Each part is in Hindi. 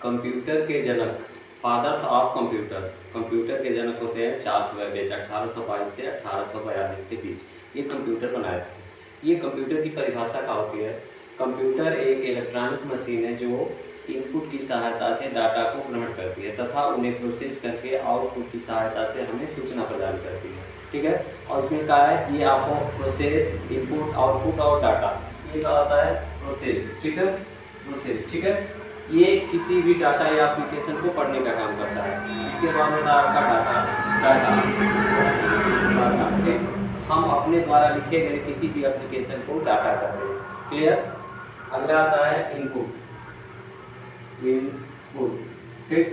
कंप्यूटर के जनक, फादर्स ऑफ कंप्यूटर, कंप्यूटर के जनक होते हैं चार्ल्स बेबेज 1822 से 1842 के बीच ये कंप्यूटर बनाए थे। ये कंप्यूटर की परिभाषा क्या होती है? कंप्यूटर एक इलेक्ट्रॉनिक मशीन है जो इनपुट की सहायता से डाटा को ग्रहण करती है तथा उन्हें प्रोसेस करके आउटपुट की सहायता से हमें सूचना प्रदान करती है। ठीक है, और इसमें क्या है, ये आपको प्रोसेस, इनपुट, आउटपुट और डाटा, ये क्या होता है? प्रोसेस। ठीक है, प्रोसेस। ठीक है, ये किसी भी डाटा या एप्लीकेशन को पढ़ने का काम करता है। इसके बाद होता है आपका डाटा, डाटा। ठीक, हम अपने द्वारा लिखे गए किसी भी एप्लीकेशन को डाटा कहते हैं। क्लियर? अगला आता है इनपुट, इनपुट। ठीक,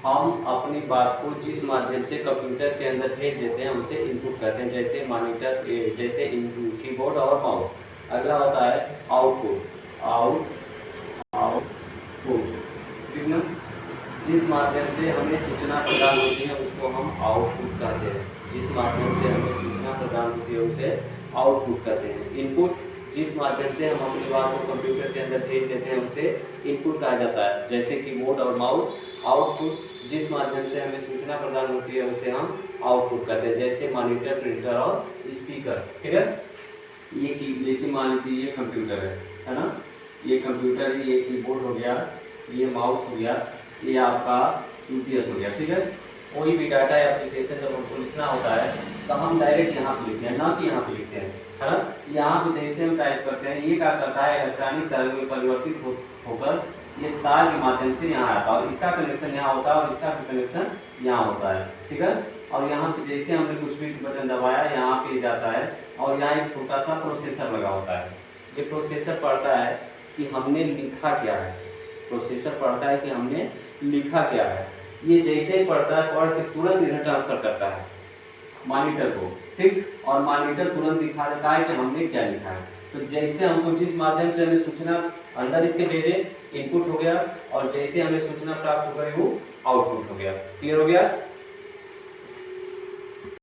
हम अपनी बात को जिस माध्यम से कंप्यूटर के अंदर भेज देते हैं उसे इनपुट कहते हैं, जैसे मॉनिटर, जैसे कीबोर्ड और माउस। अगला होता है आउटपुट, आउटपुट। ठीक ना, जिस माध्यम से हमें सूचना प्रदान होती है उसको हम आउटपुट कहते हैं। जिस माध्यम से हमें सूचना प्रदान होती है उसे आउटपुट कहते हैं। इनपुट, जिस माध्यम से हम अपनी बात को कंप्यूटर के अंदर भेज देते हैं उसे इनपुट कहा जाता है, जैसे कीबोर्ड और माउस। आउटपुट, जिस माध्यम से हमें सूचना प्रदान होती है उसे हम आउटपुट कहते हैं, जैसे मॉनिटर, प्रिंटर और स्पीकर। ठीक है, ये की जैसे मान लीजिए ये कंप्यूटर है ना, ये कंप्यूटर, ये कीबोर्ड हो गया, ये माउस हो गया, ये आपका यूपीएस हो गया। ठीक है, कोई भी डाटा या एप्लीकेशन जब हमको लिखना होता है तो हम डायरेक्ट यहाँ पे लिखते हैं, ना कि यहाँ पे लिखते हैं, है ना। यहाँ पे जैसे हम टाइप करते हैं, ये क्या करता है, इलेक्ट्रॉनिक तरंग में परिवर्तित होकर ये तार के माध्यम से यहाँ आता है और इसका कनेक्शन यहाँ होता है और इसका कनेक्शन यहाँ होता है। ठीक है, और यहाँ पे जैसे हमने कुछ भी बटन दबाया यहाँ पे जाता है और यहाँ एक छोटा सा प्रोसेसर लगा होता है। ये प्रोसेसर पढ़ता है कि हमने लिखा क्या है, प्रोसेसर पढ़ता है कि हमने लिखा क्या है। ये जैसे ही पढ़ता है, पढ़ के तुरंत इधर ट्रांसफर करता है मॉनिटर को। ठीक, और मॉनिटर तुरंत दिखा देता है कि हमने क्या लिखा है। तो जैसे हमको जिस माध्यम से हमें सूचना अंदर इसके भेजे, इनपुट हो गया, और जैसे हमें सूचना प्राप्त हो गई वो आउटपुट हो गया। क्लियर हो गया?